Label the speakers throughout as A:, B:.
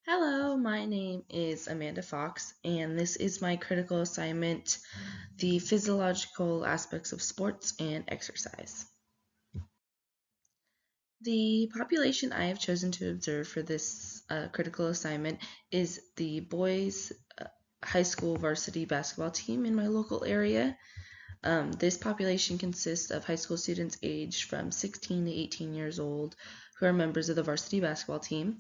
A: Hello, my name is Amanda Fox, and this is my critical assignment, The Physiological Aspects of Sports and Exercise. The population I have chosen to observe for this critical assignment is the boys' high school varsity basketball team in my local area. This population consists of high school students aged from 16 to 18 years old who are members of the varsity basketball team.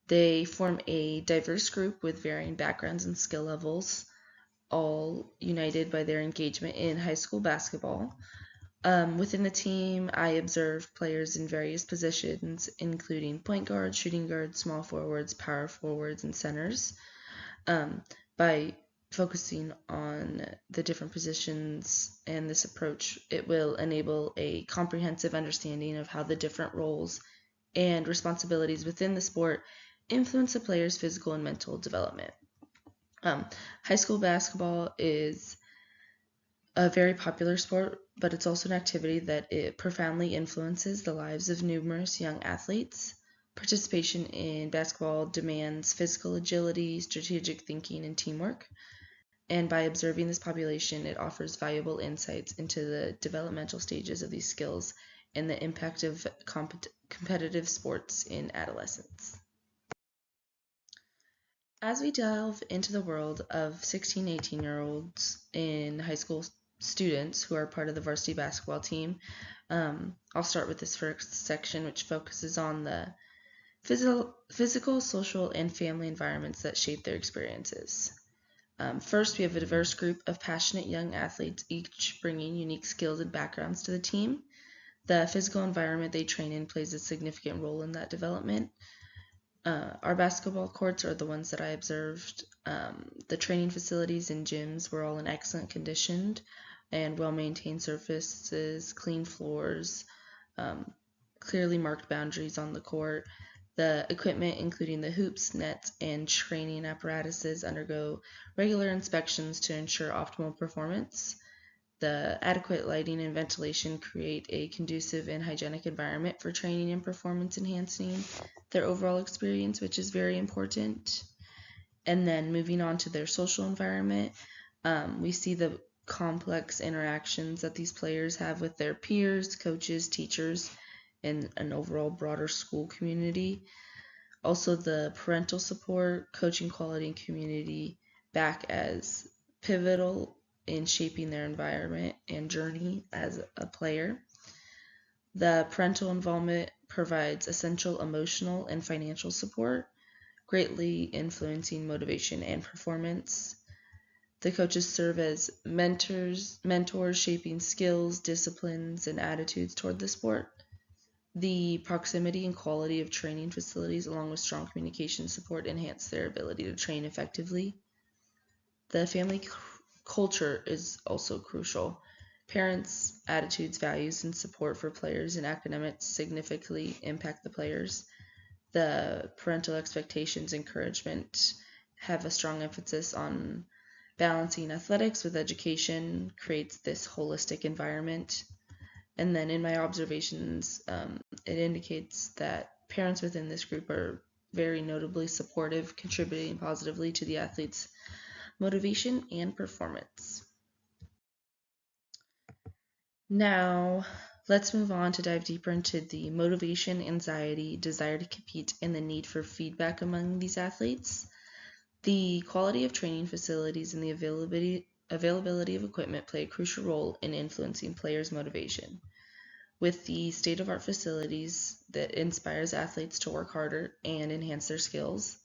A: They form a diverse group with varying backgrounds and skill levels, all united by their engagement in high school basketball. Within the team, I observe players in various positions, including point guards, shooting guards, small forwards, power forwards, and centers. By focusing on the different positions and this approach, it will enable a comprehensive understanding of how the different roles and responsibilities within the sport influence a player's physical and mental development. High school basketball is a very popular sport, but it's also an activity that it profoundly influences the lives of numerous young athletes. Participation in basketball demands physical agility, strategic thinking, and teamwork. And by observing this population, it offers valuable insights into the developmental stages of these skills and the impact of competitive sports in adolescence. As we delve into the world of 16, 18-year-olds in high school students who are part of the varsity basketball team, I'll start with this first section, which focuses on the physical, social, and family environments that shape their experiences. First, we have a diverse group of passionate young athletes, each bringing unique skills and backgrounds to the team. The physical environment they train in plays a significant role in that development. Our basketball courts are the ones that I observed. The training facilities and gyms were all in excellent condition and well-maintained surfaces, clean floors, clearly marked boundaries on the court. The equipment, including the hoops, nets, and training apparatuses, undergo regular inspections to ensure optimal performance. The adequate lighting and ventilation create a conducive and hygienic environment for training and performance enhancing their overall experience, which is very important. And then moving on to their social environment, we see the complex interactions that these players have with their peers, coaches, teachers, and an overall broader school community. Also, the parental support, coaching quality, and community back as pivotal in shaping their environment and journey as a player. The parental involvement provides essential emotional and financial support, greatly influencing motivation and performance. The coaches serve as mentors shaping skills, disciplines, and attitudes toward the sport. The proximity and quality of training facilities, along with strong communication support, enhance their ability to train effectively. The family culture is also crucial. Parents' attitudes, values, and support for players and academics significantly impact the players. The parental expectations encouragement have a strong emphasis on balancing athletics with education, creates this holistic environment. And then in my observations, it indicates that parents within this group are very notably supportive, contributing positively to the athlete's motivation and performance. Now, let's move on to dive deeper into the motivation, anxiety, desire to compete, and the need for feedback among these athletes. The quality of training facilities and the availability of equipment play a crucial role in influencing players' motivation. With the state-of-art facilities that inspires athletes to work harder and enhance their skills,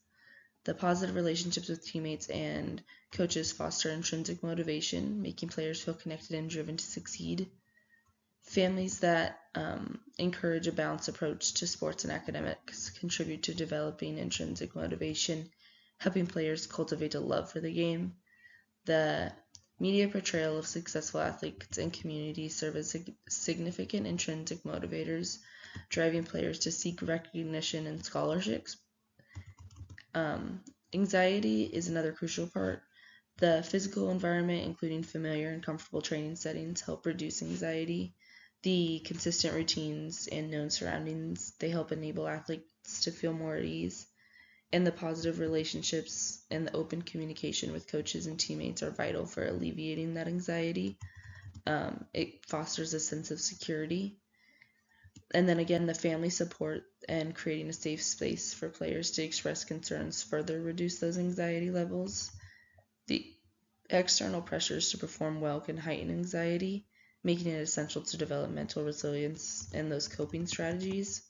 A: the positive relationships with teammates and coaches foster intrinsic motivation, making players feel connected and driven to succeed. Families that encourage a balanced approach to sports and academics contribute to developing intrinsic motivation, helping players cultivate a love for the game. The media portrayal of successful athletes and communities serve as significant intrinsic motivators, driving players to seek recognition and scholarships. Anxiety is another crucial part. The physical environment, including familiar and comfortable training settings, help reduce anxiety. The consistent routines and known surroundings, they help enable athletes to feel more at ease. and the positive relationships and the open communication with coaches and teammates are vital for alleviating that anxiety. It fosters a sense of security. And then again, the family support and creating a safe space for players to express concerns further reduce those anxiety levels. The external pressures to perform well can heighten anxiety, making it essential to develop mental resilience and those coping strategies.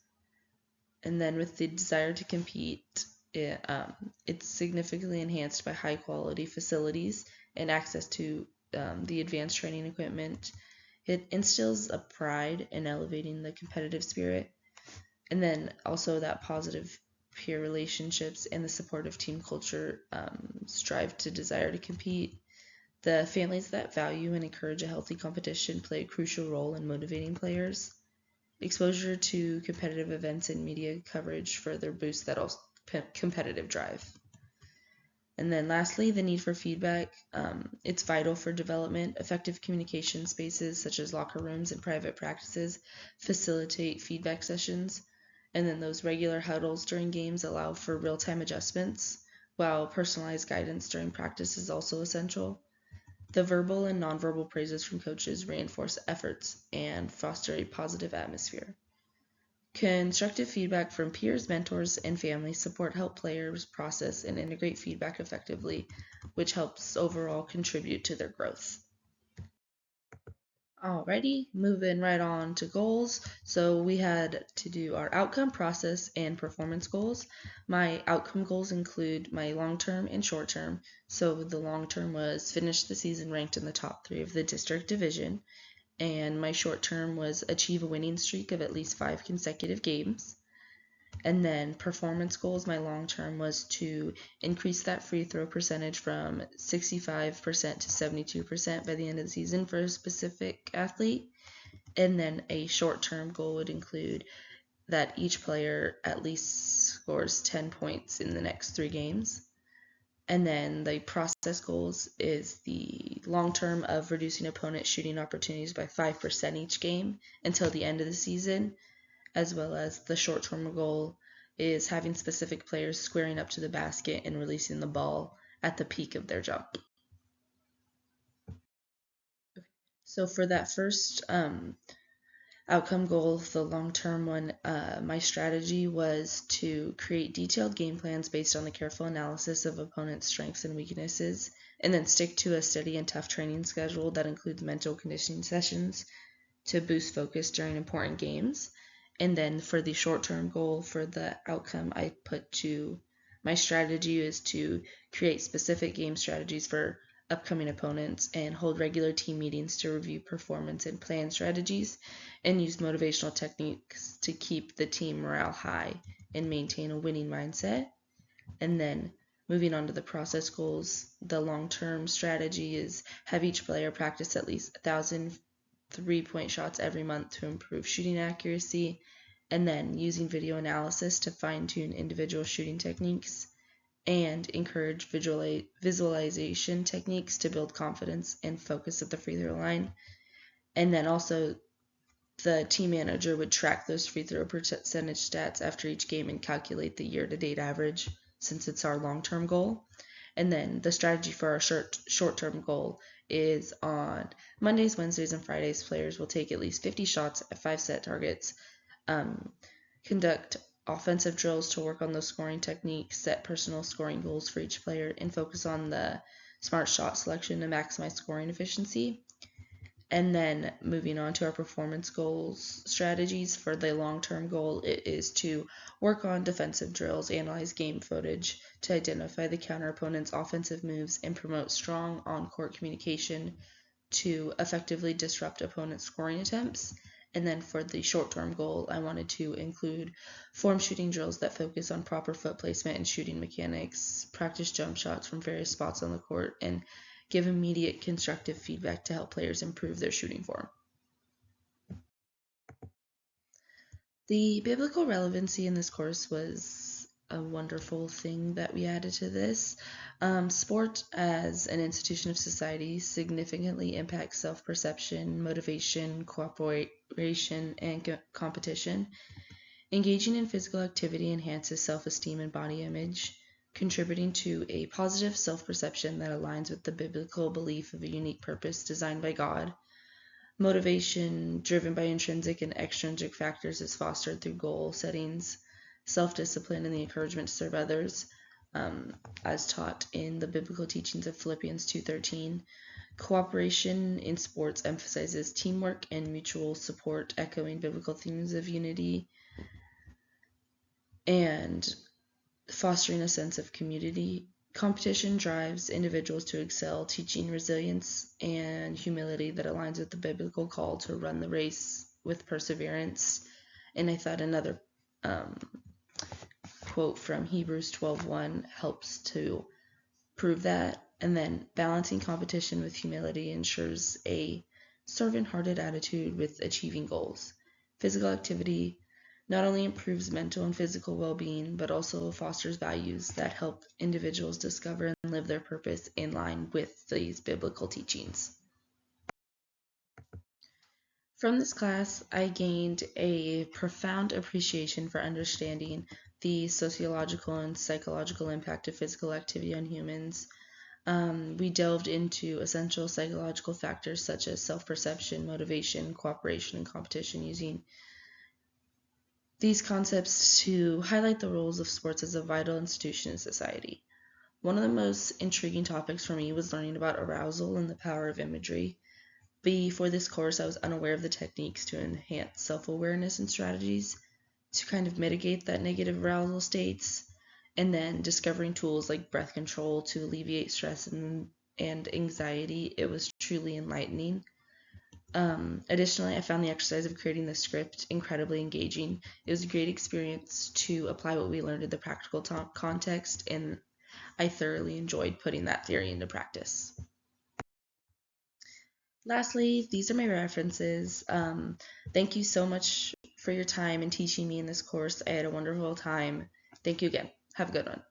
A: And then with the desire to compete, it's significantly enhanced by high quality facilities and access to the advanced training equipment. It instills a pride in elevating the competitive spirit, and then also that positive peer relationships and the supportive team culture strive to desire to compete. The families that value and encourage a healthy competition play a crucial role in motivating players. Exposure to competitive events and media coverage further boosts that competitive drive. And then lastly, the need for feedback. It's vital for development. Effective communication spaces such as locker rooms and private practices facilitate feedback sessions. And then those regular huddles during games allow for real-time adjustments, while personalized guidance during practice is also essential. The verbal and nonverbal praises from coaches reinforce efforts and foster a positive atmosphere. Constructive feedback from peers, mentors, and family support help players process and integrate feedback effectively, which helps overall contribute to their growth. Alrighty, moving right on to goals. So we had to do our outcome, process, and performance goals. My outcome goals include my long-term and short-term. So the long-term was finish the season ranked in the top 3 of the district division, and my short-term was achieve a winning streak of at least 5 consecutive games. And then performance goals, my long term was to increase that free throw percentage from 65% to 72% by the end of the season for a specific athlete. And then a short term goal would include that each player at least scores 10 points in the next 3 games. And then the process goals is the long term of reducing opponent shooting opportunities by 5% each game until the end of the season, as well as the short-term goal is having specific players squaring up to the basket and releasing the ball at the peak of their jump. So for that first outcome goal, the long-term one, my strategy was to create detailed game plans based on the careful analysis of opponents' strengths and weaknesses, and then stick to a steady and tough training schedule that includes mental conditioning sessions to boost focus during important games. And then for the short-term goal for the outcome, I put to my strategy is to create specific game strategies for upcoming opponents and hold regular team meetings to review performance and plan strategies and use motivational techniques to keep the team morale high and maintain a winning mindset. And then moving on to the process goals, the long-term strategy is have each player practice at least 1,000 3-point shots every month to improve shooting accuracy, and then using video analysis to fine-tune individual shooting techniques, and encourage visualization techniques to build confidence and focus at the free throw line. And then also the team manager would track those free throw percentage stats after each game and calculate the year-to-date average since it's our long-term goal. And then the strategy for our short-term goal is on Mondays, Wednesdays, and Fridays, players will take at least 50 shots at 5 set targets, conduct offensive drills to work on those scoring techniques, set personal scoring goals for each player, and focus on the smart shot selection to maximize scoring efficiency. And then moving on to our performance goals strategies for the long-term goal, it is to work on defensive drills, analyze game footage to identify the counter opponent's offensive moves, and promote strong on-court communication to effectively disrupt opponent's scoring attempts. And then for the short-term goal, I wanted to include form shooting drills that focus on proper foot placement and shooting mechanics, practice jump shots from various spots on the court, and give immediate constructive feedback to help players improve their shooting form. The biblical relevancy in this course was a wonderful thing that we added to this. Sport as an institution of society significantly impacts self-perception, motivation, cooperation, and competition. Engaging in physical activity enhances self-esteem and body image, contributing to a positive self-perception that aligns with the biblical belief of a unique purpose designed by God. Motivation driven by intrinsic and extrinsic factors is fostered through goal settings, self-discipline, and the encouragement to serve others, as taught in the biblical teachings of Philippians 2:13. Cooperation in sports emphasizes teamwork and mutual support, echoing biblical themes of unity and fostering a sense of community. Competition drives individuals to excel, teaching resilience and humility that aligns with the biblical call to run the race with perseverance. And I thought another quote from Hebrews 12:1 helps to prove that. And then balancing competition with humility ensures a servant-hearted attitude with achieving goals. Physical activity not only improves mental and physical well-being, but also fosters values that help individuals discover and live their purpose in line with these biblical teachings. From this class, I gained a profound appreciation for understanding the sociological and psychological impact of physical activity on humans. We delved into essential psychological factors such as self-perception, motivation, cooperation, and competition, using these concepts to highlight the roles of sports as a vital institution in society. One of the most intriguing topics for me was learning about arousal and the power of imagery. Before this course, I was unaware of the techniques to enhance self-awareness and strategies to kind of mitigate that negative arousal states, and then discovering tools like breath control to alleviate stress and anxiety. It was truly enlightening. Additionally, I found the exercise of creating the script incredibly engaging. It was a great experience to apply what we learned in the practical context, and I thoroughly enjoyed putting that theory into practice. Lastly, these are my references. Thank you so much for your time and teaching me in this course. I had a wonderful time. Thank you again. Have a good one.